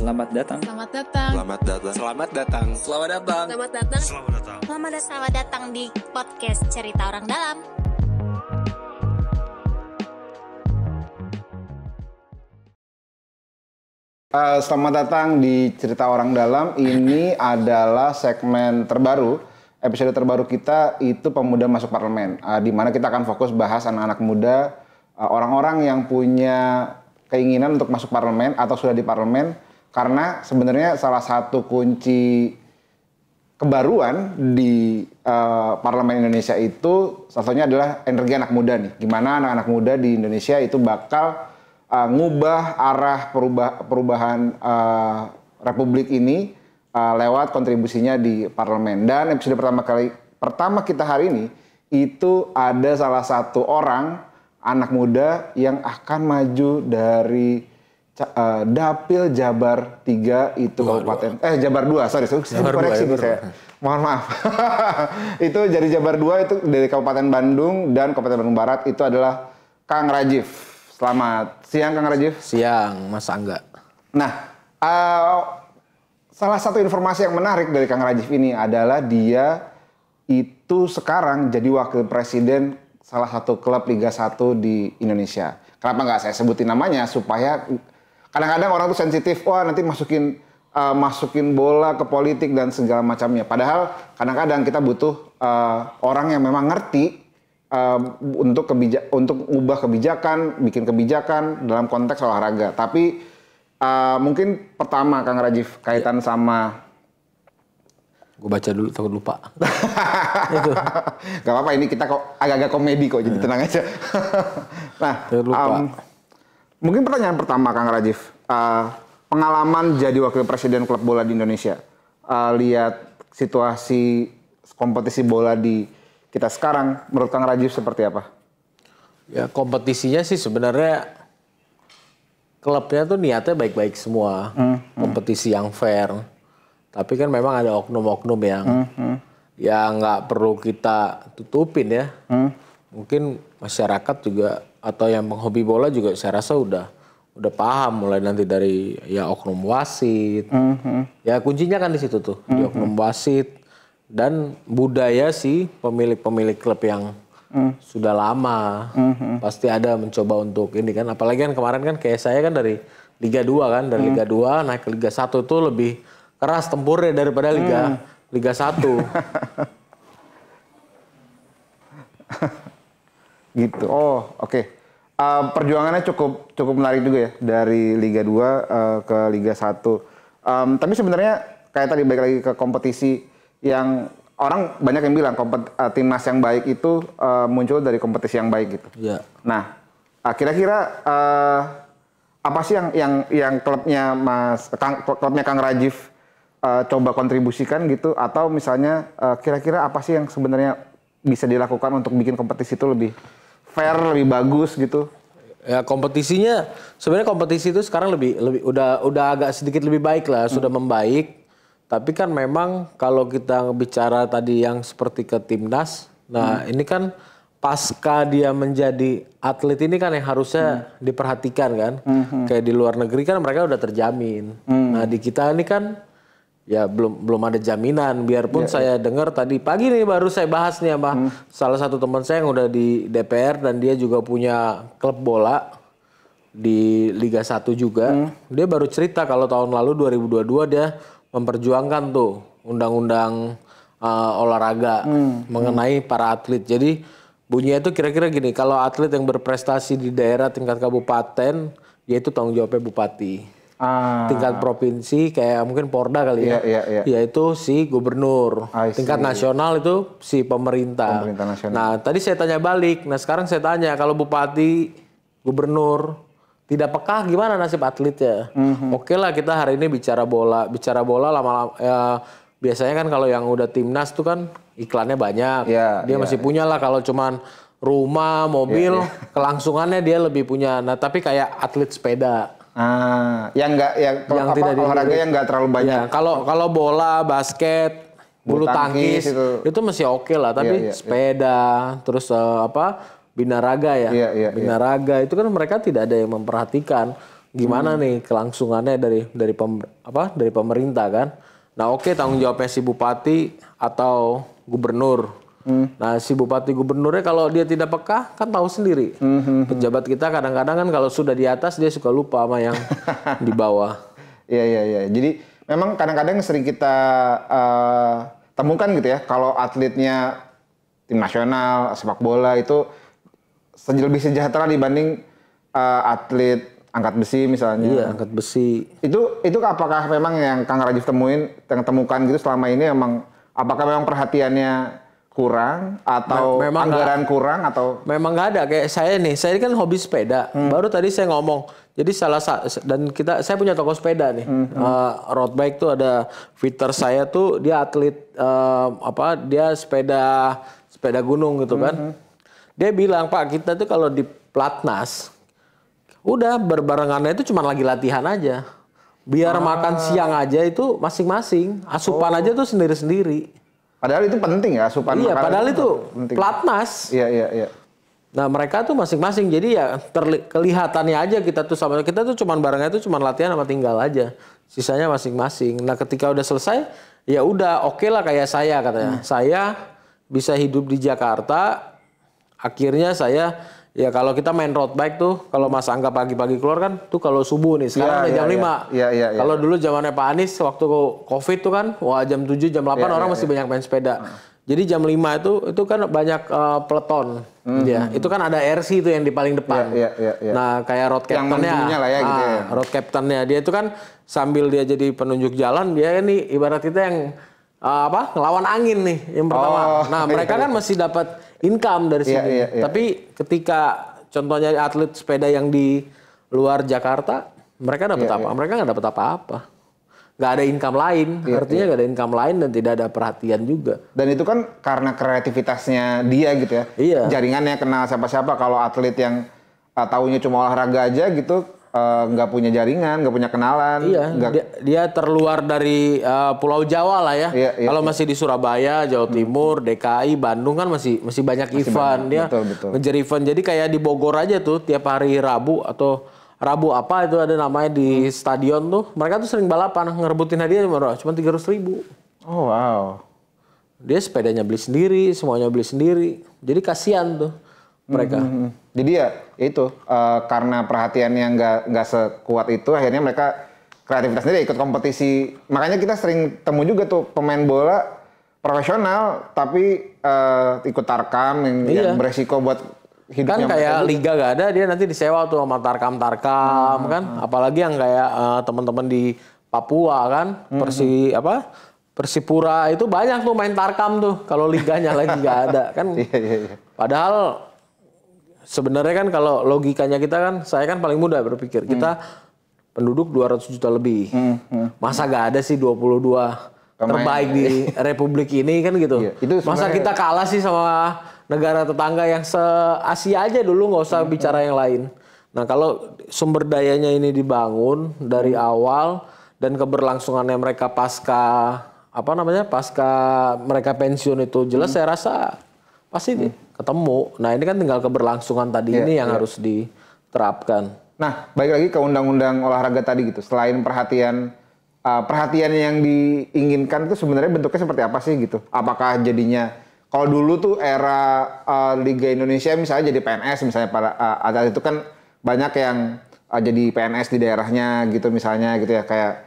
Selamat datang. Selamat datang. Selamat datang. Selamat datang. Selamat datang. Selamat datang. Selamat datang. Selamat datang di podcast Cerita Orang Dalam. Selamat datang di Cerita Orang Dalam. Ini adalah segmen terbaru, episode terbaru kita itu Pemuda Masuk Parlemen, di mana kita akan fokus bahas anak-anak muda, orang-orang yang punya keinginan untuk masuk parlemen atau sudah di parlemen, karena sebenarnya salah satu kunci kebaruan di parlemen Indonesia itu salah satunya adalah energi anak muda nih. Gimana anak-anak muda di Indonesia itu bakal ngubah arah perubahan republik ini lewat kontribusinya di parlemen. Dan episode pertama kita hari ini itu ada salah satu orang anak muda yang akan maju dari Dapil Jabar 3 itu kabupaten Jabar 2, sorry saya koreksi nih saya. Mohon maaf. Itu dari Jabar 2 itu dari Kabupaten Bandung dan Kabupaten Bandung Barat itu adalah Kang Rajif. Selamat siang Kang Rajif. Siang Mas Angga. Nah, salah satu informasi yang menarik dari Kang Rajif ini adalah dia itu sekarang jadi wakil presiden salah satu klub Liga 1 di Indonesia. Kenapa nggak saya sebutin namanya? Supaya kadang-kadang orang tuh sensitif, wah nanti masukin bola ke politik dan segala macamnya. Padahal kadang-kadang kita butuh orang yang memang ngerti untuk mengubah kebijakan, bikin kebijakan dalam konteks olahraga. Tapi mungkin pertama Kang Rajif kaitan sama, Gue baca dulu takut lupa. itu gak apa-apa, ini kita kok agak-agak komedi kok, jadi tenang aja. Nah, mungkin pertanyaan pertama Kang Rajif, pengalaman jadi wakil presiden klub bola di Indonesia, lihat situasi kompetisi bola di kita sekarang, menurut Kang Rajif seperti apa? Ya kompetisinya sih sebenarnya klubnya tuh niatnya baik-baik semua, kompetisi yang fair. Tapi kan memang ada oknum-oknum yang nggak perlu kita tutupin ya. Mungkin masyarakat juga atau yang penghobi bola juga saya rasa udah paham mulai nanti dari ya oknum wasit. Ya kuncinya kan di situ tuh, di oknum wasit dan budaya sih pemilik-pemilik klub yang sudah lama. Pasti ada mencoba untuk ini kan, apalagi kan kemarin kan kayak saya kan dari Liga 2 kan, dari Liga 2 naik ke Liga 1 tuh lebih keras tempurnya daripada Liga 1. Gitu. Oh, oke. Perjuangannya cukup menarik juga ya dari Liga 2 ke Liga 1. Tapi sebenarnya kayak tadi balik lagi ke kompetisi yang orang banyak yang bilang timnas yang baik itu muncul dari kompetisi yang baik gitu. Iya. Nah, kira-kira apa sih yang klubnya klubnya Kang Rajif coba kontribusikan gitu, atau misalnya kira-kira apa sih yang sebenarnya bisa dilakukan untuk bikin kompetisi itu lebih fair, lebih bagus gitu? Ya kompetisinya sebenarnya kompetisi itu sekarang lebih udah agak sedikit lebih baik lah, sudah membaik. Tapi kan memang kalau kita bicara tadi yang seperti ke timnas, nah ini kan pasca dia menjadi atlet ini kan yang harusnya diperhatikan kan. Kayak di luar negeri kan mereka udah terjamin. Nah di kita ini kan ya belum ada jaminan. Biarpun saya dengar tadi pagi nih baru saya bahas nih sama salah satu teman saya yang udah di DPR dan dia juga punya klub bola di Liga 1 juga. Dia baru cerita kalau tahun lalu 2022 dia memperjuangkan tuh undang-undang olahraga mengenai para atlet. Jadi bunyinya itu kira-kira gini, kalau atlet yang berprestasi di daerah tingkat kabupaten, yaitu tanggung jawabnya bupati. Tingkat provinsi kayak mungkin Porda kali ya, yaitu si gubernur. Tingkat nasional itu si pemerintah nasional. Nah tadi saya tanya balik, nah sekarang saya tanya kalau bupati, gubernur tidak peka gimana nasib atletnya? Oke lah kita hari ini bicara bola lama-lama biasanya kan kalau yang udah timnas tuh kan iklannya banyak, dia masih punya lah kalau cuman rumah, mobil, kelangsungannya dia lebih punya. Nah tapi kayak atlet sepeda. Yang tidak olahraga yang nggak terlalu banyak. Ya, kalau bola, basket, bulu tangkis itu masih oke lah. Tapi sepeda, terus binaraga ya, binaraga itu kan mereka tidak ada yang memperhatikan. Gimana nih kelangsungannya dari pemerintah kan? Nah oke, tanggung jawabnya si bupati atau gubernur. Nah si bupati gubernurnya kalau dia tidak peka kan tahu sendiri. Pejabat kita kadang-kadang kan kalau sudah di atas dia suka lupa sama yang di bawah. Iya. Jadi memang kadang-kadang sering kita temukan gitu ya, kalau atletnya tim nasional sepak bola itu lebih sejahtera dibanding atlet angkat besi misalnya. Iya, angkat besi. Itu apakah memang yang Kang Rajif temukan gitu selama ini apakah memang perhatiannya kurang atau Memang anggaran kurang atau memang nggak ada. Kayak saya kan hobi sepeda. Baru tadi saya ngomong. Jadi saya punya toko sepeda nih. Road bike tuh ada fitter saya tuh dia atlet dia sepeda gunung gitu kan. Dia bilang, "Pak, kita tuh kalau di Platnas udah berbarengannya itu cuma lagi latihan aja. Biar makan siang aja itu masing-masing. Asupan aja tuh sendiri-sendiri." Padahal itu penting ya, asupan Iya, makanan padahal itu penting. Platnas. Iya. Nah, mereka tuh masing-masing. Jadi ya kelihatannya aja kita tuh cuman barengnya tuh cuman latihan sama tinggal aja. Sisanya masing-masing. Nah, ketika udah selesai, ya udah oke lah kayak saya katanya. Saya bisa hidup di Jakarta. Akhirnya saya ya kalau kita main road bike tuh, kalau Mas Angga pagi-pagi keluar kan tuh kalau subuh nih, sekarang udah jam 5. Iya. Kalau dulu zamannya Pak Anies waktu Covid tuh kan, wah jam 7, jam 8 orang masih banyak main sepeda. Jadi jam 5 itu kan banyak peleton. Ya, itu kan ada RC itu yang di paling depan. Iya. Nah, kayak road captain-nya. Yang lah ya gitu ya. Road captain-nya dia itu kan sambil dia jadi penunjuk jalan, dia nih ibarat kita yang ngelawan angin nih yang pertama. Nah, mereka kan masih dapat income dari sini. Iya. Tapi ketika contohnya atlet sepeda yang di luar Jakarta, mereka dapat apa? Mereka nggak dapat apa-apa. Nggak ada income lain. Artinya nggak ada income lain dan tidak ada perhatian juga. Dan itu kan karena kreativitasnya dia gitu ya. Iya. Jaringannya kenal siapa-siapa. Kalau atlet yang taunya cuma olahraga aja gitu, nggak punya jaringan, nggak punya kenalan. Iya, dia terluar dari Pulau Jawa lah ya. Iya. Kalau masih di Surabaya, Jawa Timur, DKI, Bandung kan masih banyak event. Dia betul. ngejar event. Jadi kayak di Bogor aja tuh tiap hari Rabu atau Rabu apa itu ada namanya di stadion tuh. Mereka tuh sering balapan, ngerebutin hadiah cuma 300.000. Oh wow. Dia sepedanya beli sendiri, semuanya beli sendiri. Jadi kasihan tuh mereka. Jadi ya itu karena perhatiannya nggak sekuat itu, akhirnya mereka kreativitas sendiri ikut kompetisi. Makanya kita sering temu juga tuh pemain bola profesional tapi ikut tarkam yang beresiko buat hidupnya. Kan kayak liga gak ada, dia nanti disewa tuh sama tarkam kan. Apalagi yang kayak teman-teman di Papua kan, Persipura itu banyak tuh main tarkam tuh. Kalau liganya lagi gak ada kan. Iya. Padahal sebenarnya kan kalau logikanya kita kan, saya kan paling muda berpikir. Kita penduduk 200 juta lebih. Masa gak ada sih 22 terbaik di Republik ini kan gitu. Iya, itu masa kita kalah sih sama negara tetangga yang se-Asia aja dulu, nggak usah bicara yang lain. Nah kalau sumber dayanya ini dibangun dari awal dan keberlangsungannya mereka pasca mereka pensiun itu jelas saya rasa pasti ketemu. Nah ini kan tinggal keberlangsungan tadi ini yang harus diterapkan. Nah balik lagi ke undang-undang olahraga tadi gitu. Selain perhatian yang diinginkan itu sebenarnya bentuknya seperti apa sih gitu? Apakah jadinya kalau dulu tuh era Liga Indonesia misalnya jadi PNS misalnya atlet itu kan banyak yang jadi PNS di daerahnya gitu misalnya gitu ya kayak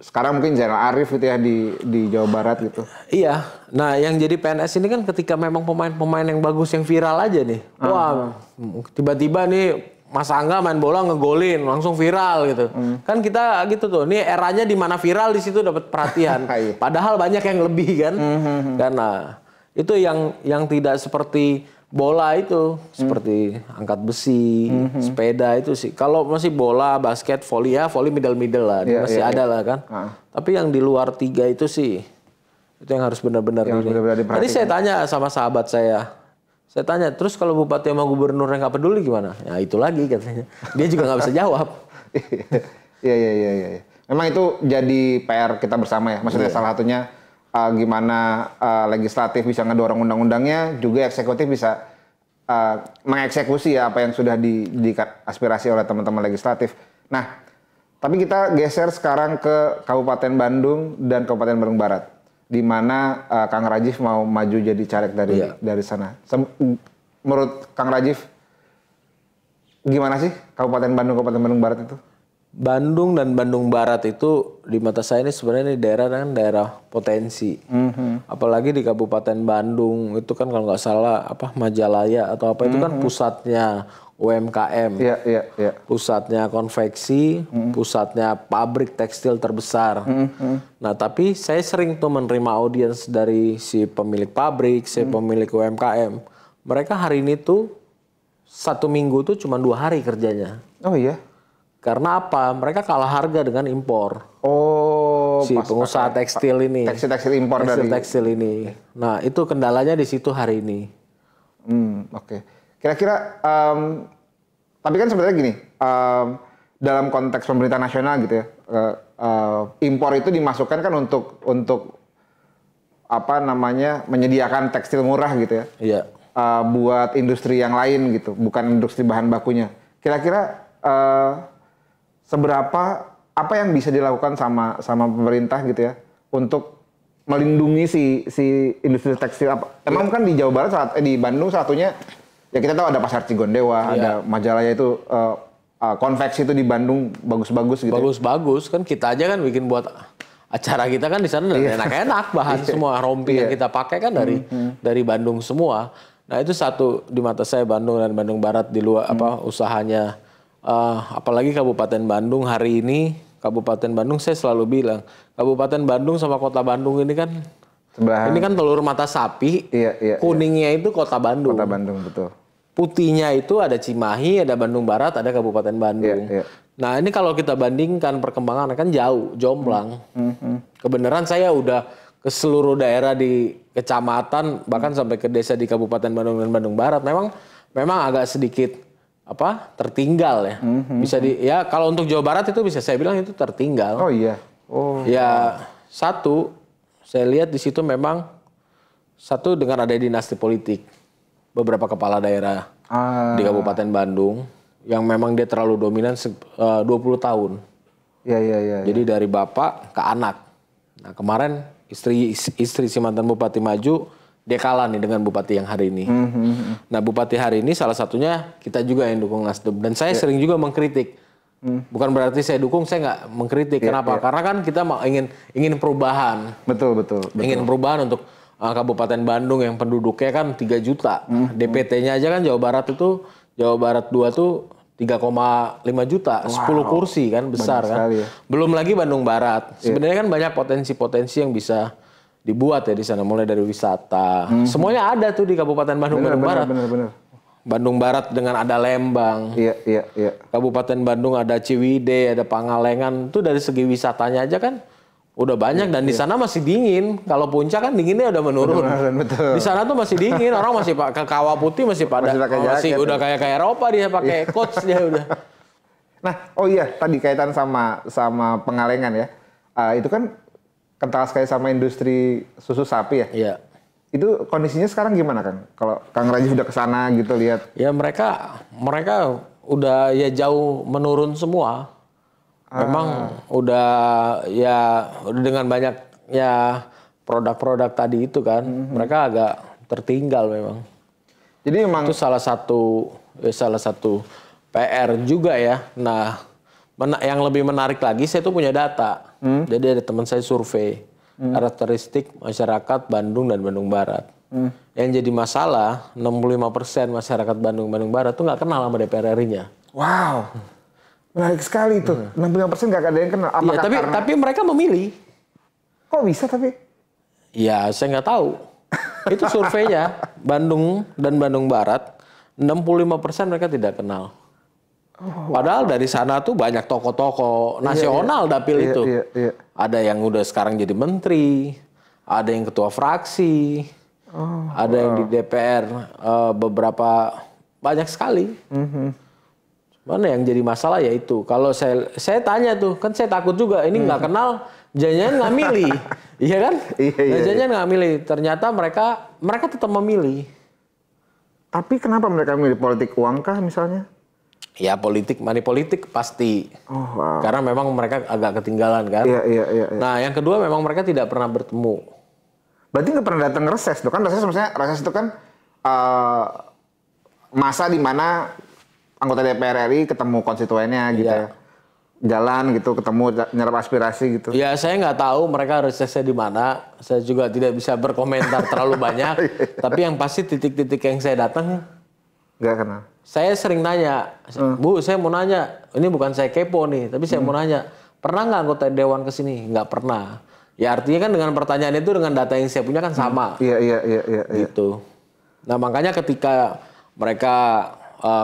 sekarang mungkin Zainal Arif gitu ya di Jawa Barat gitu. Iya. Nah yang jadi PNS ini kan ketika memang pemain-pemain yang bagus yang viral aja nih. Wah tiba-tiba nih Mas Angga main bola ngegolin langsung viral gitu. Kan kita gitu tuh. Ini eranya di mana viral di situ dapat perhatian. Padahal banyak yang lebih kan. Karena itu yang tidak seperti bola itu, seperti angkat besi, sepeda itu sih. Kalau masih bola, basket, volley middle lah, masih ada lah kan. Tapi yang di luar 3 itu sih, itu yang harus benar-benar diperhatikan. Tadi saya tanya sama sahabat saya tanya, terus kalau bupati sama gubernur yang nggak peduli gimana? Ya itu lagi katanya. Dia juga nggak bisa jawab. Iya. Memang itu jadi PR kita bersama ya. Maksudnya salah satunya gimana legislatif bisa ngedorong undang-undangnya, juga eksekutif bisa mengeksekusi ya apa yang sudah diaspirasi oleh teman-teman legislatif. Nah, tapi kita geser sekarang ke Kabupaten Bandung dan Kabupaten Bandung Barat, di mana Kang Rajif mau maju jadi caleg dari sana. Menurut Kang Rajif, gimana sih Kabupaten Bandung Barat itu? Bandung dan Bandung Barat itu di mata saya ini sebenarnya daerah potensi. Apalagi di Kabupaten Bandung itu kan kalau nggak salah Majalaya atau apa itu kan pusatnya UMKM, pusatnya konveksi, pusatnya pabrik tekstil terbesar. Nah tapi saya sering tuh menerima audiens dari si pemilik pabrik, si pemilik UMKM. Mereka hari ini tuh 1 minggu tuh cuma 2 hari kerjanya. Oh iya. Karena apa? Mereka kalah harga dengan impor. Oh, si pengusaha tekstil ini. Tekstil impor dari tekstil ini. Nah, itu kendalanya di situ hari ini. Oke. Kira-kira tapi kan sebenarnya gini, dalam konteks pemerintah nasional gitu ya, impor itu dimasukkan kan untuk menyediakan tekstil murah gitu ya. Iya. Buat industri yang lain gitu, bukan industri bahan bakunya. Kira-kira seberapa apa yang bisa dilakukan sama pemerintah gitu ya untuk melindungi si industri tekstil apa? Emang kan di Jawa Barat di Bandung satunya ya kita tahu ada Pasar Cigondewa, ada Majalaya itu konveksi itu di Bandung bagus-bagus gitu. Bagus-bagus kan kita aja kan bikin buat acara kita kan di sana enak-enak bahan semua rompi yang kita pakai kan dari Bandung semua. Nah itu satu di mata saya Bandung dan Bandung Barat di luar usahanya. Apalagi Kabupaten Bandung hari ini, Kabupaten Bandung saya selalu bilang, Kabupaten Bandung sama Kota Bandung ini kan sebelahan. Ini kan telur mata sapi, kuningnya itu Kota Bandung. Kota Bandung, betul. Putihnya itu ada Cimahi, ada Bandung Barat, ada Kabupaten Bandung. Nah ini kalau kita bandingkan perkembangan kan jauh, jomplang. Kebenaran saya udah ke seluruh daerah di kecamatan, bahkan sampai ke desa di Kabupaten Bandung dan Bandung Barat. Memang agak sedikit tertinggal ya. Bisa kalau untuk Jawa Barat itu bisa saya bilang itu tertinggal. Oh iya. Satu saya lihat di situ memang dengan ada dinasti politik beberapa kepala daerah di Kabupaten Bandung yang memang dia terlalu dominan 20 tahun. Iya. Jadi dari bapak ke anak. Nah, kemarin istri si mantan bupati maju, dia kalah nih dengan bupati yang hari ini. Nah bupati hari ini salah satunya kita juga yang dukung Nasdem. Dan saya sering juga mengkritik. Bukan berarti saya dukung, saya nggak mengkritik. Kenapa? Karena kan kita ingin perubahan. Betul. Ingin perubahan untuk Kabupaten Bandung yang penduduknya kan 3 juta. DPT-nya aja kan Jawa Barat 2 tuh 3,5 juta. 10 kursi kan besar kan. Ya. Belum lagi Bandung Barat. Sebenarnya kan banyak potensi-potensi yang bisa dibuat ya di sana, mulai dari wisata. Semuanya ada tuh di Kabupaten Bandung, Bandung Barat. Benar. Bandung Barat dengan ada Lembang. Iya. Kabupaten Bandung ada Ciwidey, ada Pangalengan. Itu dari segi wisatanya aja kan udah banyak dan di sana masih dingin. Kalau puncak kan dinginnya udah menurun. Betul. Di sana tuh masih dingin, orang masih ke Kawah Putih masih udah kayak Eropa dia pakai coach dia udah. Nah, tadi kaitan sama Pangalengan ya. Itu kan kental sekali sama industri susu sapi ya. Iya. Itu kondisinya sekarang gimana Kang? Kalau Kang Rajif udah kesana gitu lihat. Ya mereka udah jauh menurun semua. Memang udah dengan banyak produk-produk tadi itu kan. Mereka agak tertinggal memang. Jadi memang itu salah satu PR juga ya. Nah, yang lebih menarik lagi, saya tuh punya data. Jadi ada teman saya survei karakteristik masyarakat Bandung dan Bandung Barat. Yang jadi masalah, 65% masyarakat Bandung Barat tuh nggak kenal sama DPR RI-nya. Wow, menarik sekali itu. 65% nggak ada yang kenal. Tapi mereka memilih. Kok bisa tapi? Ya, saya nggak tahu. Itu surveinya Bandung dan Bandung Barat, 65% mereka tidak kenal. Padahal dari sana tuh banyak tokoh-tokoh nasional dapil itu. Iya. Ada yang udah sekarang jadi menteri, ada yang ketua fraksi, ada yang di DPR beberapa banyak sekali. Mana yang jadi masalah ya itu. Kalau saya tanya tuh, kan saya takut juga ini nggak kenal, jangan nggak milih, iya kan? Jangan nggak milih. Ternyata mereka tetap memilih. Tapi kenapa mereka milih politik uang kah misalnya? Ya money politik pasti. Oh, wow. Karena memang mereka agak ketinggalan kan. Iya. Nah yang kedua memang mereka tidak pernah bertemu. Berarti nggak pernah datang reses tuh kan? Reses itu kan masa di mana anggota DPR RI ketemu konstituennya gitu ya. Jalan gitu, ketemu, nyerap aspirasi gitu. Ya saya nggak tahu mereka resesnya di mana. Saya juga tidak bisa berkomentar terlalu banyak. Tapi yang pasti titik-titik yang saya datang, nggak kenal. Saya sering nanya, Bu, saya mau nanya. Ini bukan saya kepo nih, tapi saya mau nanya. Pernah nggak anggota dewan ke sini? Nggak pernah. Ya artinya kan dengan pertanyaan itu dengan data yang saya punya kan sama. Iya. Gitu. Nah makanya ketika mereka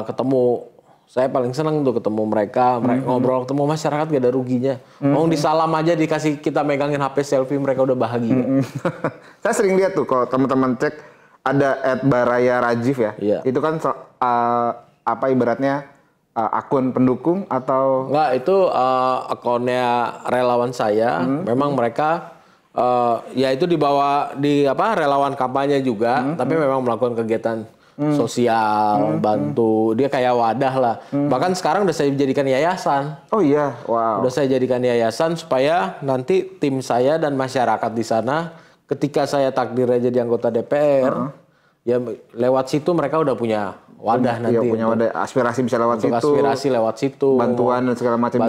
ketemu. Saya paling senang tuh ketemu mereka ngobrol, ketemu masyarakat gak ada ruginya. Mau disalam aja dikasih kita megangin HP selfie mereka udah bahagia. Saya sering lihat tuh kalau teman-teman cek ada @baraya_rajif ya. Iya. Itu kan apa ibaratnya akun pendukung atau Enggak, itu akunnya relawan saya. Memang mereka ya itu dibawa di relawan kampanye juga, tapi memang melakukan kegiatan sosial, bantu. Dia kayak wadah lah. Bahkan sekarang udah saya jadikan yayasan. Oh iya, wow. Udah saya jadikan yayasan supaya nanti tim saya dan masyarakat di sana ketika saya takdirnya jadi anggota DPR, ya lewat situ mereka udah punya wadah nanti. Iya, punya wadah, aspirasi bisa lewat situ. Aspirasi lewat situ. Bantuan dan segala macam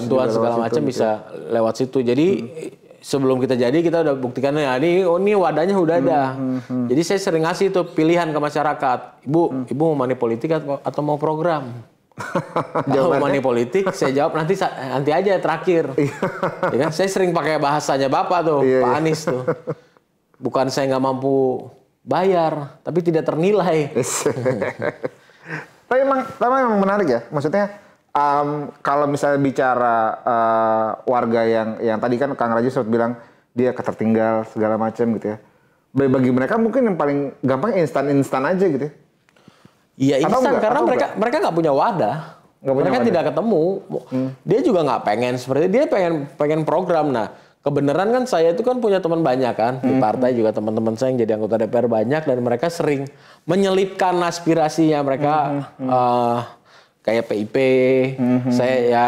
bisa lewat situ. Jadi sebelum kita jadi kita udah buktikan ya ini wadahnya udah ada. Jadi saya sering ngasih tuh pilihan ke masyarakat. Ibu mau money politik atau mau program? Kalau money politik saya jawab nanti aja terakhir. Ya kan? Saya sering pakai bahasanya Bapak tuh, Pak Anies tuh. Bukan saya nggak mampu bayar, tapi tidak ternilai. Tapi memang menarik ya. Maksudnya kalau misalnya bicara warga yang tadi kan Kang Raji sempat bilang dia ketertinggal segala macam gitu ya. Bagi mereka mungkin yang paling gampang instan aja gitu. Iya instan karena mereka nggak punya wadah. Mereka tidak ketemu. Dia juga nggak pengen seperti dia pengen program. Nah kebenaran kan saya itu kan punya teman banyak kan di partai juga teman-teman saya yang jadi anggota DPR banyak dan mereka sering menyelipkan aspirasinya mereka. Kayak PIP, saya ya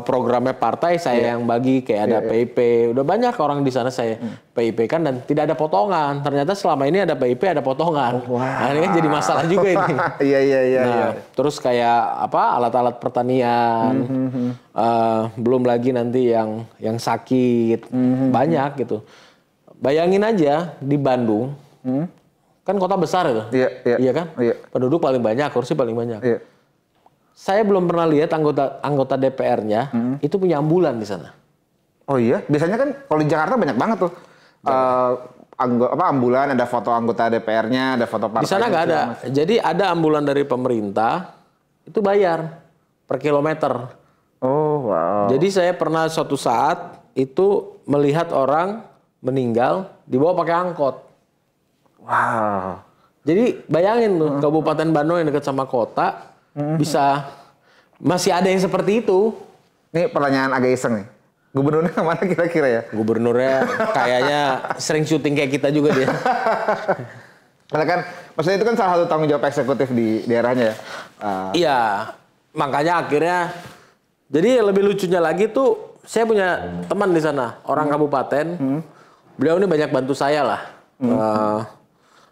programnya partai saya yang bagi kayak ada PIP, udah banyak orang di sana saya PIP kan dan tidak ada potongan. Ternyata selama ini ada PIP ada potongan. Nah ini kan jadi masalah juga ini. Iya. Terus kayak alat-alat pertanian, belum lagi nanti yang sakit banyak gitu. Bayangin aja di Bandung, kan kota besar itu, iya kan? Penduduk paling banyak, kursi paling banyak. Iya. Saya belum pernah lihat anggota DPR-nya itu punya ambulan di sana. Oh iya, biasanya kan kalau di Jakarta banyak banget tuh ambulan, ada foto anggota DPR-nya, ada foto partai. Di sana nggak ada. Jadi ada ambulan dari pemerintah itu bayar per kilometer. Oh wow. Jadi saya pernah suatu saat itu melihat orang meninggal dibawa pakai angkot. Wow. Jadi bayangin tuh Kabupaten Bandung yang dekat sama kota. Bisa masih ada yang seperti itu. Ini pertanyaan agak iseng nih. Gubernurnya kemana kira-kira ya? Gubernurnya kayaknya sering syuting kayak kita juga dia. Karena kan maksudnya itu kan salah satu tanggung jawab eksekutif di daerahnya ya. Iya, makanya akhirnya jadi lebih lucunya lagi tuh saya punya teman di sana orang kabupaten. Beliau ini banyak bantu saya lah.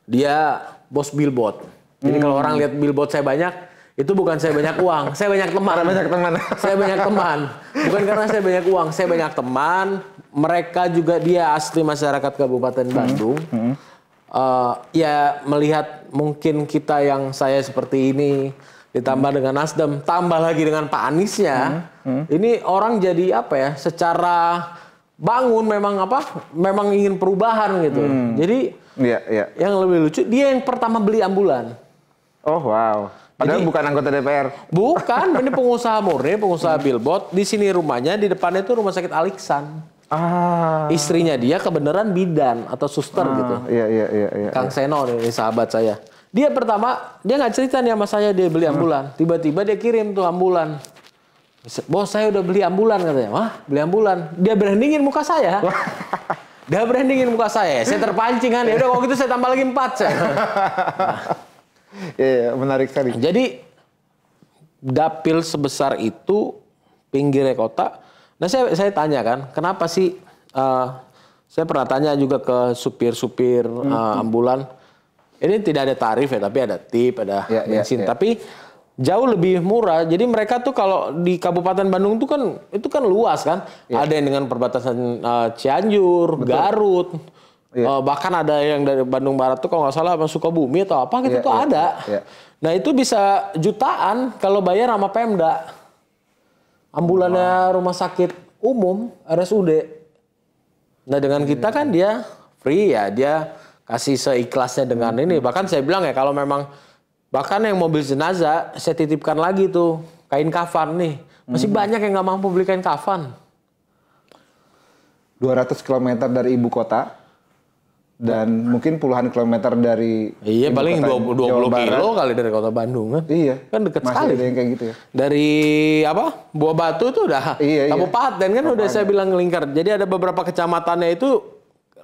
Dia bos billboard. Jadi kalau orang lihat billboard saya banyak itu bukan saya banyak uang, saya banyak teman. Saya banyak teman. Bukan karena saya banyak uang, saya banyak teman. Mereka juga dia asli masyarakat Kabupaten Bandung. Ya melihat mungkin kita yang saya seperti ini ditambah dengan Nasdem, tambah lagi dengan Pak Aniesnya. Ini orang jadi secara bangun memang ingin perubahan gitu. Jadi yang lebih lucu dia yang pertama beli ambulan. Oh wow. Padahal bukan anggota DPR. Bukan, ini pengusaha murni, pengusaha billboard. Di sini rumahnya, di depannya itu rumah sakit Aliksan. Istrinya dia kebenaran bidan atau suster gitu. Iya. Kang Seno ini sahabat saya. Dia pertama, dia nggak cerita nih sama saya dia beli ambulan. Tiba-tiba dia kirim tuh ambulan. Bos saya udah beli ambulan katanya. Wah beli ambulan. Dia brandingin muka saya. Saya terpancing kan. Ya udah kalau gitu saya tambah lagi 4 saya. Iya, menarik sekali. Jadi dapil sebesar itu pinggirnya kota. Nah saya tanya kan, kenapa sih? Saya pernah tanya juga ke supir-supir ambulan. Ini tidak ada tarif ya, tapi ada tip, ada bensin. Tapi jauh lebih murah. Jadi mereka tuh kalau di Kabupaten Bandung tuh kan itu kan luas kan. Ada yang dengan perbatasan Cianjur, Garut. Bahkan ada yang dari Bandung Barat tuh kalau nggak salah Sukabumi atau apa gitu tuh ada. Nah itu bisa jutaan kalau bayar sama Pemda. Ambulannya rumah sakit umum RSUD. Nah dengan kita kan dia free ya, dia kasih seikhlasnya dengan ini. Bahkan saya bilang ya kalau memang bahkan yang mobil jenazah saya titipkan lagi tuh kain kafan nih. Masih banyak yang nggak mampu beli kain kafan. 200 km dari ibu kota. Dan mungkin puluhan kilometer dari iya paling 20 kilo kali dari kota Bandung kan. Iya. Kan deket masih sekali. Ada yang kayak gitu ya. Dari apa? Buah Batu tuh udah kabupaten kan udah saya bilang ngelingkar. Jadi ada beberapa kecamatannya itu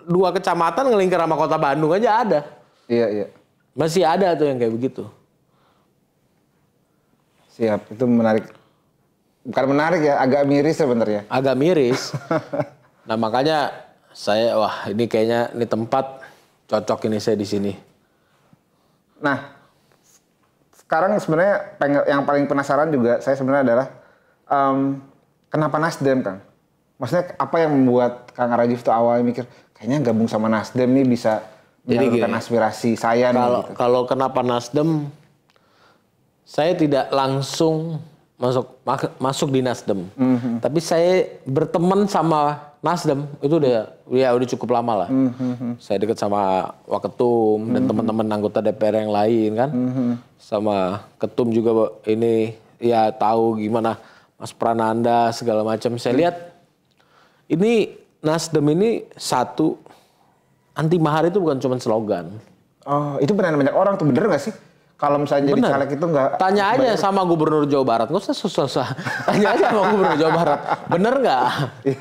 2 kecamatan ngelingkar sama kota Bandung aja ada. Iya. Masih ada tuh yang kayak begitu. Siap, itu menarik. Bukan menarik ya, agak miris sebenarnya. Agak miris. Nah makanya saya ini kayaknya ini tempat cocok ini saya di sini. Nah, sekarang sebenarnya yang paling penasaran juga saya sebenarnya adalah kenapa Nasdem, Kang? Maksudnya apa yang membuat Kang Rajif tuh awalnya mikir kayaknya gabung sama Nasdem nih bisa menyalurkan aspirasi saya nih. Gitu. Kalau kenapa Nasdem, saya tidak langsung masuk di Nasdem, tapi saya berteman sama Nasdem itu udah cukup lama lah. Saya dekat sama Waketum dan teman-teman anggota DPR yang lain kan. Sama Ketum juga ini ya tahu gimana Mas Prananda segala macam. Saya lihat ini Nasdem ini satu anti mahar itu bukan cuma slogan. Oh, itu benar banyak orang tuh, bener gak sih? Kalau misalnya jadi caleg itu nggak... Tanya aja sama Gubernur Jawa Barat, nggak usah susah-susah. Tanya aja sama Gubernur Jawa Barat, bener nggak?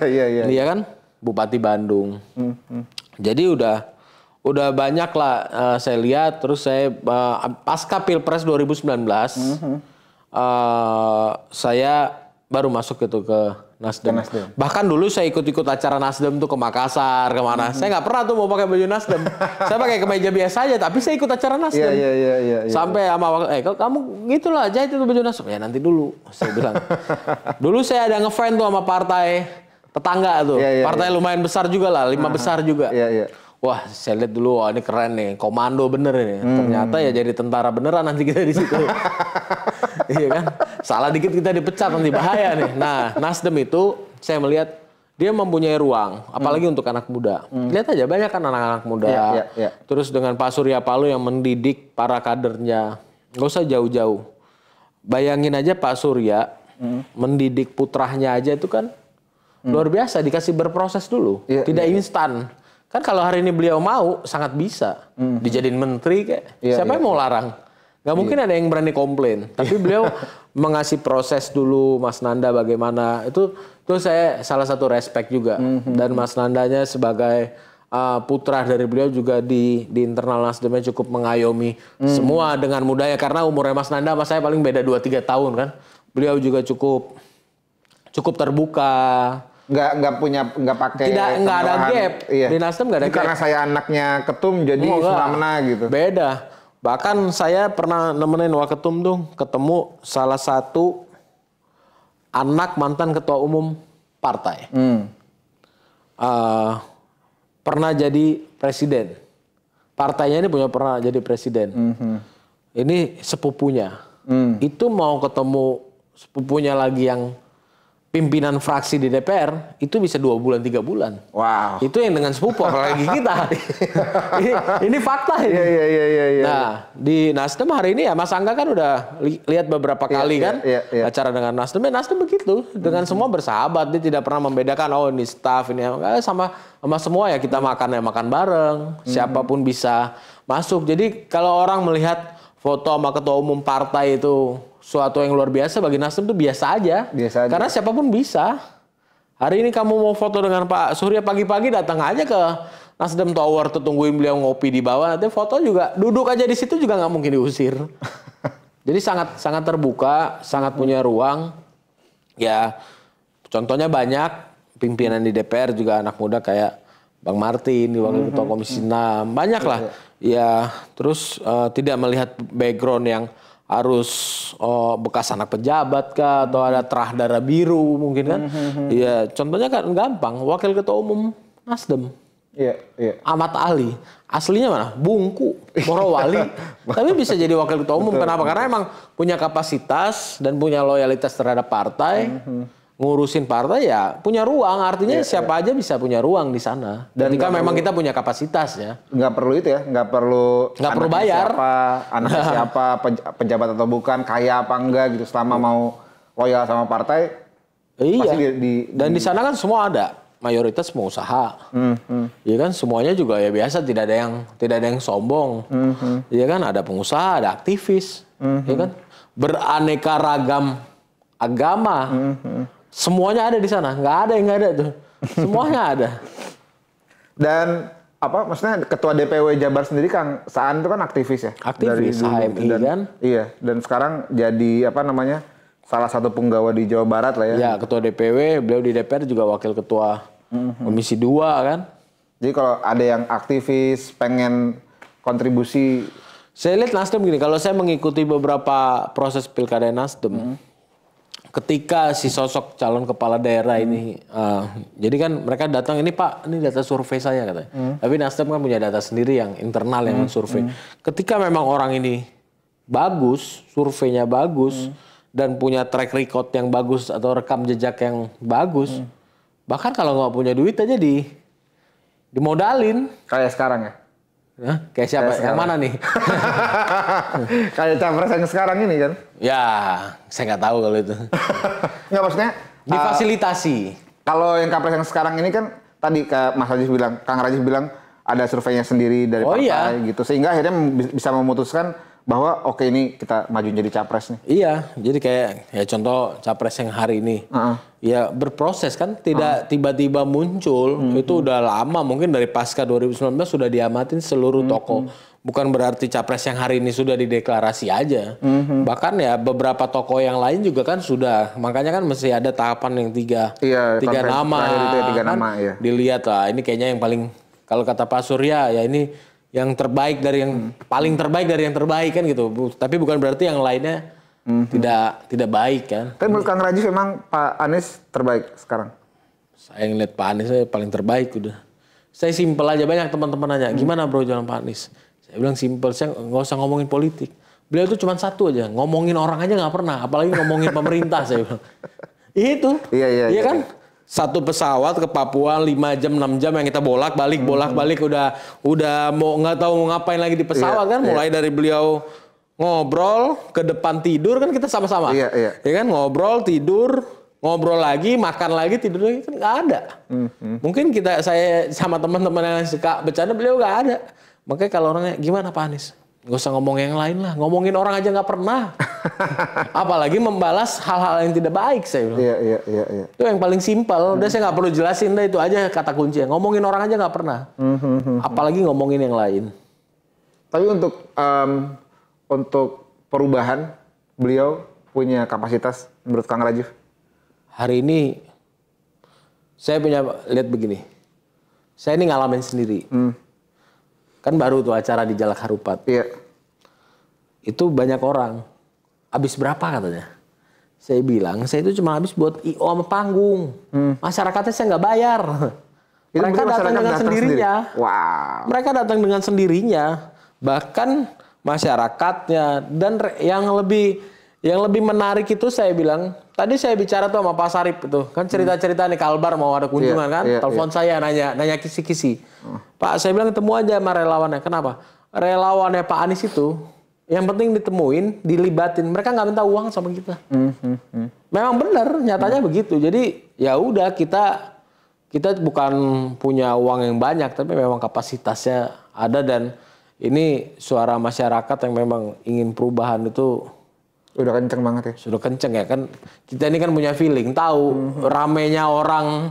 Iya. Iya kan, Bupati Bandung. Jadi udah banyak lah saya lihat. Terus saya pasca Pilpres 2019, saya baru masuk gitu ke Nasdem. Bahkan dulu saya ikut-ikut acara Nasdem tuh ke Makassar, kemana. Saya nggak pernah tuh mau pakai baju Nasdem. Saya pakai kemeja biasa aja, tapi saya ikut acara Nasdem. Iya. Sampai sama kamu gitulah jahit itu baju Nasdem. Ya nanti dulu, saya bilang. Dulu saya ada ngefan tuh sama partai tetangga tuh. Partai lumayan besar juga lah, 5 besar juga. Iya. Wah, saya lihat dulu, ini keren nih, komando bener ini. Ternyata ya jadi tentara beneran nanti kita di situ. Iya kan? Salah dikit kita dipecat nanti bahaya nih. Nah, Nasdem itu saya melihat dia mempunyai ruang, apalagi untuk anak muda. Lihat aja banyak kan anak-anak muda. Terus dengan Pak Surya Paloh yang mendidik para kadernya, nggak usah jauh-jauh. Bayangin aja Pak Surya mendidik putranya aja itu kan luar biasa, dikasih berproses dulu, tidak instan. Kan kalau hari ini beliau mau, sangat bisa dijadiin menteri kayak. Siapa yang mau larang? Gak mungkin ada yang berani komplain. Tapi beliau mengasih proses dulu, Mas Nanda bagaimana. Itu saya salah satu respect juga. Dan Mas Nandanya sebagai putra dari beliau juga di internal Nasdemnya cukup mengayomi semua dengan mudahnya. Karena umurnya Mas Nanda sama saya paling beda 2-3 tahun kan. Beliau juga cukup terbuka. Nggak pakai nggak ada gap di Nasdem, nggak ada gap. Karena saya anaknya Ketum jadi semena-mena gitu. Beda. Bahkan saya pernah nemenin Waketum tuh ketemu salah satu anak mantan ketua umum partai. Pernah jadi presiden. Partainya ini pernah jadi presiden. Ini sepupunya. Itu mau ketemu sepupunya lagi yang pimpinan fraksi di DPR itu bisa 2 bulan 3 bulan. Wow. Itu yang dengan sepupu apalagi kita. ini fakta ini. Iya. Nah, di Nasdem hari ini ya Mas Angga kan udah lihat beberapa kali kan acara dengan Nasdem. Nasdem begitu, dengan semua bersahabat, dia tidak pernah membedakan ini staff ini sama semua ya kita makan bareng, siapapun bisa masuk. Jadi kalau orang melihat foto sama ketua umum partai itu suatu yang luar biasa, bagi Nasdem itu biasa aja. Karena siapapun bisa. Hari ini kamu mau foto dengan Pak Surya pagi-pagi datang aja ke Nasdem Tower tuh tungguin beliau ngopi di bawah, nanti foto juga duduk aja di situ juga nggak mungkin diusir. Jadi sangat terbuka, sangat punya ruang. Ya contohnya banyak pimpinan di DPR juga anak muda kayak Bang Martin, wakil ketua Komisi 6, banyak lah. Ya terus tidak melihat background yang harus bekas anak pejabat kah atau ada terah darah biru mungkin kan. Iya, contohnya kan gampang, wakil ketua umum Nasdem. Iya. Ahmad Ali, aslinya mana? Bungku, Morowali. Tapi bisa jadi wakil ketua umum. Kenapa? Karena emang punya kapasitas dan punya loyalitas terhadap partai. Ngurusin partai ya punya ruang, artinya siapa aja bisa punya ruang di sana. Dan ketika memang kita punya kapasitas ya. Nggak perlu itu ya, nggak perlu bayar. Anaknya siapa, pejabat atau bukan, kaya apa enggak gitu, selama mau loyal sama partai. Iya. Pasti dan di sana kan semua ada, mayoritas pengusaha. Iya kan semuanya juga ya biasa, tidak ada yang sombong. Iya kan ada pengusaha, ada aktivis. Iya kan beraneka ragam agama. Semuanya ada di sana, nggak ada yang nggak ada tuh. Semuanya ada. Dan maksudnya ketua DPW Jabar sendiri Kang Saan itu kan aktivis ya? Aktivis, HMI kan? Iya, dan sekarang jadi salah satu penggawa di Jawa Barat lah ya? Ya, ketua DPW, beliau di DPR juga wakil ketua Komisi 2 kan? Jadi kalau ada yang aktivis, pengen kontribusi. Saya lihat Nasdem gini, kalau saya mengikuti beberapa proses pilkada Nasdem, ketika si sosok calon kepala daerah ini, jadi kan mereka datang, ini Pak, ini data survei saya katanya. Tapi Nasdem kan punya data sendiri yang internal yang survei. Ketika memang orang ini bagus, surveinya bagus, dan punya track record yang bagus atau rekam jejak yang bagus, bahkan kalau nggak punya duit aja dimodalin. Kayak sekarang ya? Hah? Kayak siapa? Yang mana nih? Kayak capres yang sekarang ini kan? Ya, saya nggak tahu kalau itu. Nggak, maksudnya difasilitasi. Kalau yang capres yang sekarang ini kan tadi Kang Rajif bilang ada surveinya sendiri dari partai gitu, sehingga akhirnya bisa memutuskan bahwa oke, ini kita maju jadi capres nih. Iya, jadi kayak ya contoh capres yang hari ini. Ya berproses kan, tidak tiba-tiba muncul. Itu udah lama, mungkin dari pasca 2019 sudah diamatin seluruh tokoh. Bukan berarti capres yang hari ini sudah dideklarasi aja. Bahkan ya beberapa tokoh yang lain juga kan sudah. Makanya kan mesti ada tahapan yang tiga nama. Tiga kan nama, iya. Dilihat lah, ini kayaknya yang paling, kalau kata Pak Surya ya ini yang terbaik dari yang paling terbaik dari yang terbaik kan gitu. Tapi bukan berarti yang lainnya tidak baik kan. Tapi menurut Kang Rajif memang Pak Anies terbaik sekarang? Saya ngeliat Pak Anies saya paling terbaik udah. Saya simpel aja, banyak teman-teman nanya, gimana bro jalan Pak Anies? Saya bilang simpel, saya nggak usah ngomongin politik. Beliau itu cuma satu aja, ngomongin orang aja nggak pernah, apalagi ngomongin pemerintah saya bilang. Itu, iya kan? Satu pesawat ke Papua 5 jam 6 jam yang kita bolak-balik udah mau nggak tahu mau ngapain lagi di pesawat kan, mulai dari beliau ngobrol ke depan tidur kan kita sama-sama. Ya kan, ngobrol tidur, ngobrol lagi, makan lagi, tidur lagi, kan nggak ada. Mungkin saya sama teman-teman yang suka bercanda, beliau nggak ada. Makanya kalau orangnya gimana Pak Anies? Gak usah ngomong yang lain lah, ngomongin orang aja nggak pernah. Apalagi membalas hal-hal yang tidak baik, saya bilang. Iya. Itu yang paling simpel, udah saya nggak perlu jelasin, dah itu aja kata kunci. Ngomongin orang aja nggak pernah. Apalagi ngomongin yang lain. Tapi untuk perubahan, beliau punya kapasitas menurut Kang Rajif? Hari ini saya punya lihat begini. Saya ini ngalamin sendiri. Kan baru tuh acara di Jalak Harupat. Iya. Itu banyak orang. Habis berapa katanya? Saya bilang, saya itu cuma habis buat I.O. sama panggung. Masyarakatnya saya nggak bayar. Mereka datang dengan sendirinya. Wow. Mereka datang dengan sendirinya. Bahkan masyarakatnya. Dan yang lebih menarik itu saya bilang, tadi saya bicara tuh sama Pak Sarip itu, kan cerita-cerita nih Kalbar mau ada kunjungan kan, telepon saya nanya kisi-kisi. Pak, saya bilang ketemu aja sama relawannya. Kenapa? Relawannya Pak Anies itu, yang penting ditemuin, dilibatin. Mereka nggak minta uang sama kita. Memang benar, nyatanya begitu. Jadi ya udah kita bukan punya uang yang banyak, tapi memang kapasitasnya ada, dan ini suara masyarakat yang memang ingin perubahan itu udah kenceng banget ya. Sudah kenceng ya kan. Kita ini kan punya feeling, tahu ramenya orang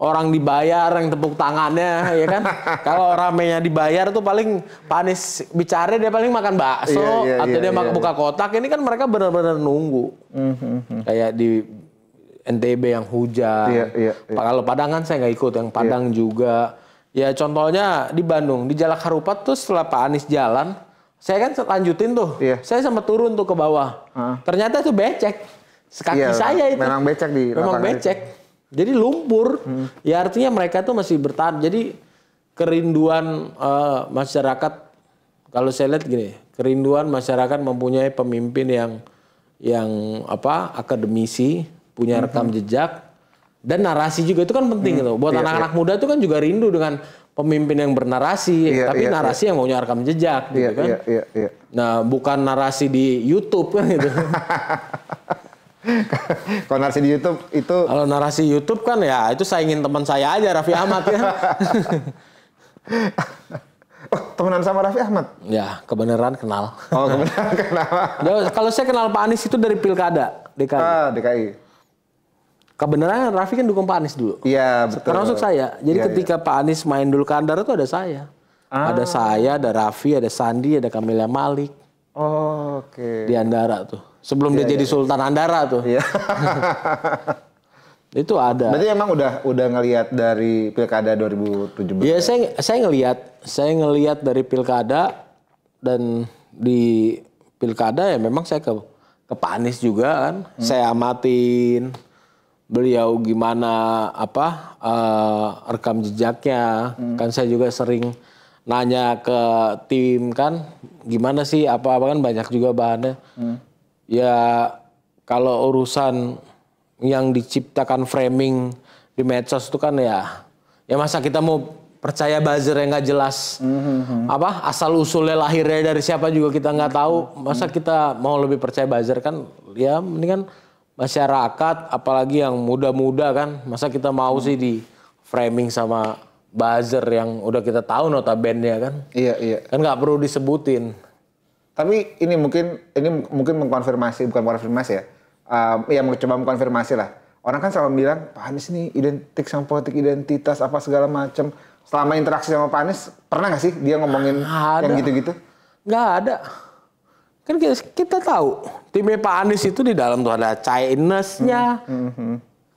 orang dibayar yang tepuk tangannya ya kan. Kalau ramenya dibayar tuh paling Pak Anies bicara dia paling makan bakso atau dia buka kotak. Ini kan mereka benar-benar nunggu. Kayak di NTB yang hujan. Kalau Padang kan saya nggak ikut, yang Padang juga. Ya contohnya di Bandung, di Jalak Harupat tuh setelah Pak Anies jalan, saya kan lanjutin tuh. Saya sempat turun tuh ke bawah. Ternyata itu becek. Sekaki saya itu. Memang becek di Memang becek. Itu. Jadi lumpur, ya artinya mereka tuh masih bertahan. Jadi kerinduan masyarakat, kalau saya lihat gini, kerinduan masyarakat mempunyai pemimpin yang akademisi, punya rekam jejak dan narasi juga itu kan penting gitu. Buat anak-anak muda itu kan juga rindu dengan pemimpin yang bernarasi, tapi narasi yang punya rekam jejak, gitu kan. Nah, bukan narasi di YouTube kan gitu. Kalau narasi di YouTube itu... Kalau narasi YouTube kan ya itu saingin teman saya aja, Raffi Ahmad ya. Oh, temenan sama Raffi Ahmad? Ya, kebenaran kenal. Oh, kebenaran kenal. Kalau saya kenal Pak Anies itu dari Pilkada DKI. Ah, DKI. Kebenaran Raffi kan dukung Pak Anies dulu. Iya, betul. Termasuk saya. Jadi ketika Pak Anies main dulu Kandar itu ada saya. Ada saya, ada Raffi, ada Sandi, ada Camelia Malik. Oh, oke. Di Andara tuh. Sebelum dia jadi Sultan Andara tuh. Iya. Itu ada. Berarti emang udah ngelihat dari Pilkada 2017. Iya, saya ngelihat dari Pilkada, dan di Pilkada ya memang saya ke Pak Anies juga kan. Saya amatin beliau gimana rekam jejaknya. Kan saya juga sering nanya ke tim kan, gimana sih apa-apa kan banyak juga bahannya. Ya kalau urusan yang diciptakan framing di medsos itu kan ya masa kita mau percaya buzzer yang nggak jelas, asal usulnya lahirnya dari siapa juga kita nggak tahu. Masa kita mau lebih percaya buzzer kan? Ya mendingan masyarakat, apalagi yang muda-muda kan, masa kita mau sih di framing sama buzzer yang udah kita tahu notabene kan? Iya. Kan nggak perlu disebutin. Tapi ini mungkin bukan konfirmasi ya. Ya mencoba mengkonfirmasi lah. Orang kan selalu bilang Pak Anies ini identik sama politik identitas apa segala macam. Selama interaksi sama Pak Anies pernah nggak sih dia ngomongin yang gitu-gitu? Nggak ada. Kan kita tahu timnya Pak Anies itu di dalam tuh ada Chinese-nya,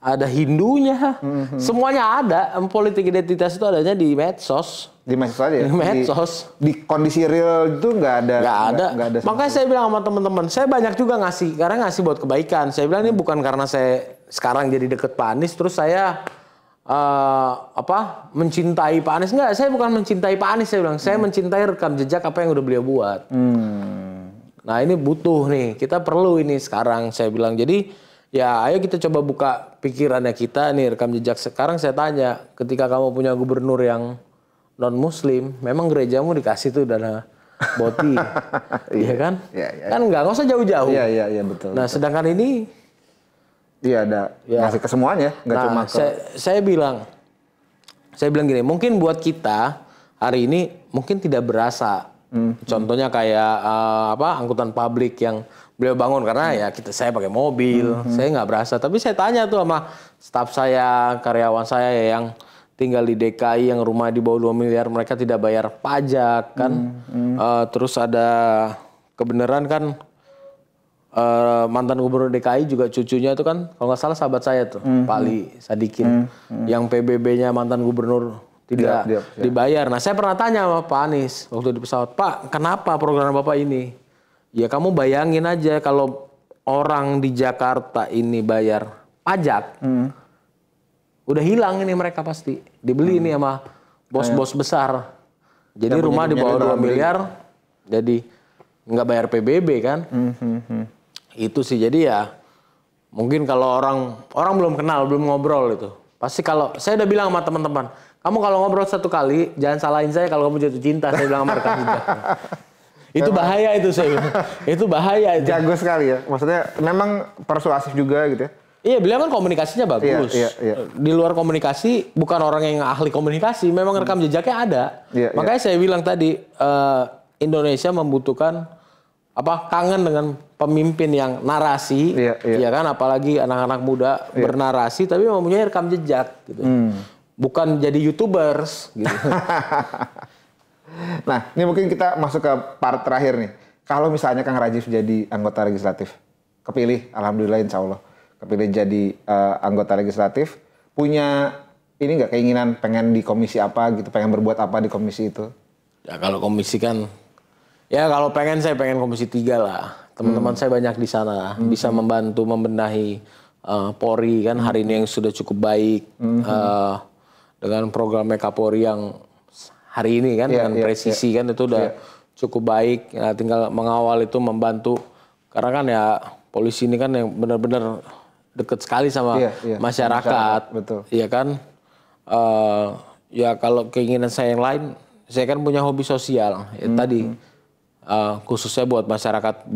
ada Hindunya, semuanya ada. Politik identitas itu adanya di medsos. Di medsos aja ya? Di medsos. Di kondisi real itu nggak ada. Nggak ada. Makanya saya bilang sama teman-teman, saya banyak juga karena ngasih buat kebaikan. Saya bilang ini bukan karena saya sekarang jadi deket Pak Anies, terus saya mencintai Pak Anies. Enggak, saya bukan mencintai Pak Anies, saya bilang. Saya mencintai rekam jejak apa yang udah beliau buat. Nah ini butuh nih, kita perlu ini sekarang, saya bilang. Jadi ya ayo kita coba buka pikirannya kita nih, rekam jejak. Sekarang saya tanya, ketika kamu punya gubernur yang non-muslim, memang gerejamu dikasih tuh dana boti, iya kan? Iya. Kan nggak usah jauh-jauh. Iya betul. Nah sedangkan ini, ada ngasih ke semuanya, nggak cuma ke. Saya bilang gini, mungkin buat kita hari ini mungkin tidak berasa. Contohnya kayak angkutan publik yang beliau bangun karena ya saya pakai mobil, saya nggak berasa. Tapi saya tanya tuh sama staf saya, karyawan saya yang tinggal di DKI yang rumah di bawah 2 miliar, mereka tidak bayar pajak kan. Terus ada kebenaran kan mantan gubernur DKI juga cucunya itu kan kalau nggak salah sahabat saya tuh, Pak Ali Sadikin, yang PBB-nya mantan gubernur tidak dibayar. Nah saya pernah tanya sama Pak Anies waktu di pesawat, Pak kenapa program Bapak ini? Ya kamu bayangin aja kalau orang di Jakarta ini bayar pajak, udah hilang ini mereka pasti. Dibeli ini sama bos-bos besar. Jadi rumah di bawah 2 miliar, jadi nggak bayar PBB kan. Itu sih, jadi ya mungkin kalau orang belum kenal, belum ngobrol itu. Pasti kalau, saya udah bilang sama teman-teman, kamu kalau ngobrol satu kali, jangan salahin saya kalau kamu jatuh cinta, saya bilang sama rekan jejak. Itu bahaya itu saya bilang. Itu bahaya itu. Jago sekali ya, maksudnya memang persuasif juga gitu ya. Iya, beliau kan komunikasinya bagus. Iya. Di luar komunikasi, bukan orang yang ahli komunikasi, memang rekam jejaknya ada. Makanya saya bilang tadi, Indonesia membutuhkan kangen dengan pemimpin yang narasi, ya kan, apalagi anak-anak muda bernarasi, tapi mempunyai rekam jejak. Gitu. bukan jadi YouTubers gitu. Nah, ini mungkin kita masuk ke part terakhir nih. Kalau misalnya Kang Rajif jadi anggota legislatif, kepilih, alhamdulillah insya Allah, kepilih jadi anggota legislatif, punya ini nggak keinginan pengen di komisi apa gitu, pengen berbuat apa di komisi itu? Ya kalau komisi kan, ya kalau pengen saya pengen komisi 3 lah. Teman-teman saya banyak di sana, bisa membantu membenahi Polri kan hari ini yang sudah cukup baik dengan program Kapolri yang hari ini kan dengan presisi kan itu udah cukup baik. Ya, tinggal mengawal itu membantu karena kan ya polisi ini kan yang benar-benar dekat sekali sama masyarakat, betul. Iya kan. Ya kalau keinginan saya yang lain, saya kan punya hobi sosial. Ya, tadi khususnya buat masyarakat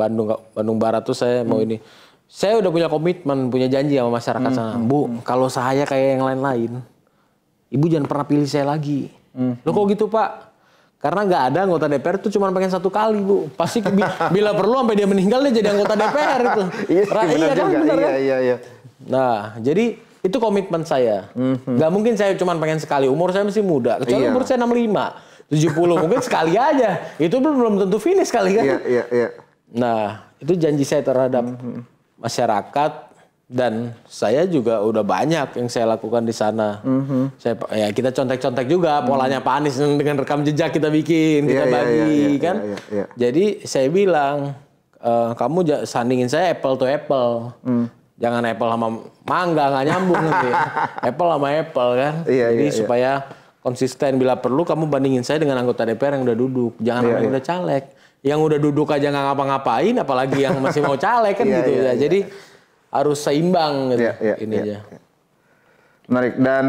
Bandung Barat tuh saya mau ini. Saya udah punya komitmen, punya janji sama masyarakat sana. Bu, kalau saya kayak yang lain-lain, Ibu jangan pernah pilih saya lagi. Loh kok gitu Pak? Karena nggak ada anggota DPR itu cuma pengen 1 kali Bu. Pasti bila perlu sampai dia meninggal dia jadi anggota DPR itu. Iya kan benar kan? Iya. Nah jadi itu komitmen saya. Nggak mungkin saya cuma pengen sekali. Umur saya masih muda. Kecuali umur saya 65, 70 mungkin sekali aja. Itu belum tentu finish kali kan? Iya. Nah itu janji saya terhadap masyarakat. Dan saya juga udah banyak yang saya lakukan di sana. Kita contek-contek juga polanya Pak Anies dengan rekam jejak kita bikin, kita bagi kan. Jadi saya bilang, kamu sandingin saya apple to apple. Jangan apple sama mangga, nggak nyambung nanti. Apple sama apple kan. Jadi supaya konsisten bila perlu kamu bandingin saya dengan anggota DPR yang udah duduk. Jangan sama yang udah caleg. Yang udah duduk aja nggak ngapa-ngapain, apalagi yang masih mau caleg kan gitu ya. Jadi harus seimbang gitu ininya. Menarik. Dan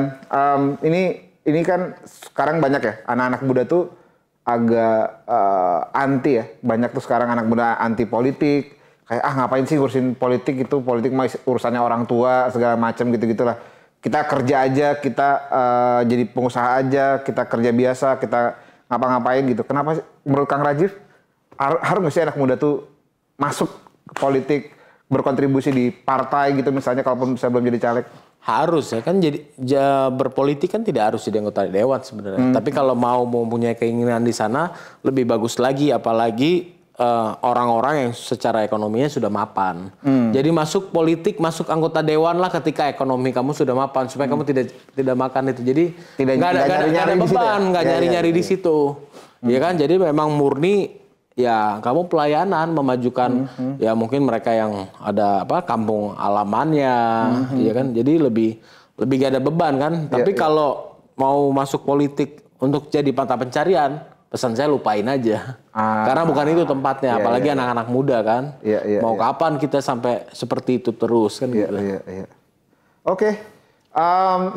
ini kan sekarang banyak ya anak-anak muda tuh agak anti ya. Banyak tuh sekarang anak muda anti politik. Kayak ngapain sih ngurusin politik itu, politik mah urusannya orang tua segala macam gitu-gitulah. Kita kerja aja, kita jadi pengusaha aja, kita kerja biasa, kita ngapa-ngapain gitu. Kenapa sih menurut Kang Rajif harus nggak sih anak muda tuh masuk ke politik, berkontribusi di partai gitu misalnya kalaupun saya belum jadi caleg? Harus ya kan, jadi berpolitik kan tidak harus jadi anggota dewan sebenarnya. Tapi kalau mau mempunyai keinginan di sana lebih bagus lagi, apalagi orang-orang yang secara ekonominya sudah mapan. Jadi masuk politik, masuk anggota dewan lah ketika ekonomi kamu sudah mapan supaya kamu tidak makan itu. Jadi nggak ada beban, nggak nyari-nyari di situ. Ya kan, jadi memang murni. Ya, kamu pelayanan memajukan ya mungkin mereka yang ada kampung alamannya, ya kan. Jadi lebih gak ada beban kan. Tapi kalau mau masuk politik untuk jadi mata pencarian, pesan saya lupain aja. Karena bukan itu tempatnya, apalagi anak-anak muda kan. Mau kapan kita sampai seperti itu terus kan gitu. Oke.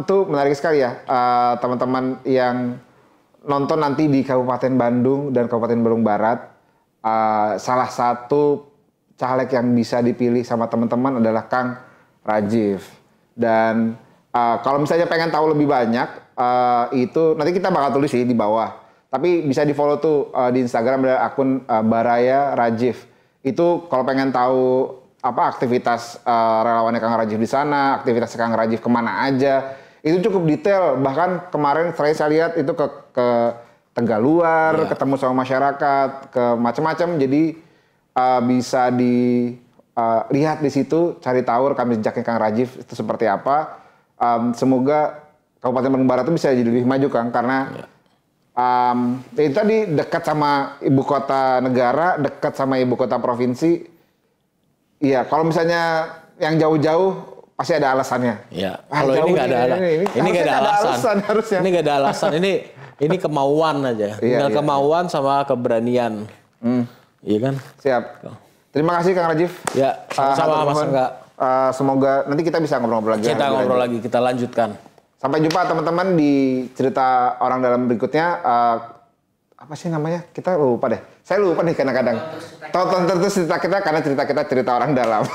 Itu menarik sekali ya. Teman-teman yang nonton nanti di Kabupaten Bandung dan Kabupaten Bandung Barat, salah satu caleg yang bisa dipilih sama teman-teman adalah Kang Rajif. Dan kalau misalnya pengen tahu lebih banyak, itu nanti kita bakal tulis sih di bawah. Tapi bisa di follow tuh di Instagram ada akun Baraya Rajif. Itu kalau pengen tahu apa aktivitas relawannya Kang Rajif di sana, aktivitas Kang Rajif kemana aja, itu cukup detail. Bahkan kemarin saya lihat itu ke Tegaluar, ketemu sama masyarakat, ke macam-macam. Jadi bisa dilihat di situ, cari tahu rekam jejaknya Kang Rajif itu seperti apa. Semoga Kabupaten Bandung Barat itu bisa jadi lebih maju, Kang, karena itu tadi dekat sama ibu kota negara, dekat sama ibu kota provinsi. Iya, kalau misalnya yang jauh-jauh pasti ada alasannya. Iya. Kalau ini nggak ada alasan. Ini nggak ada alasan harusnya. Ini nggak ada alasan. Ini kemauan aja. Tinggal kemauan sama keberanian. Iya kan? Siap. Terima kasih Kang Rajif. Ya, sama-sama Mas Angga. Semoga nanti kita bisa ngobrol-ngobrol lagi. Kita ngobrol lagi, kita lanjutkan. Sampai jumpa teman-teman di cerita orang dalam berikutnya. Apa sih namanya? Kita lupa deh. Saya lupa nih kadang-kadang. Tonton terus cerita kita karena cerita kita cerita orang dalam.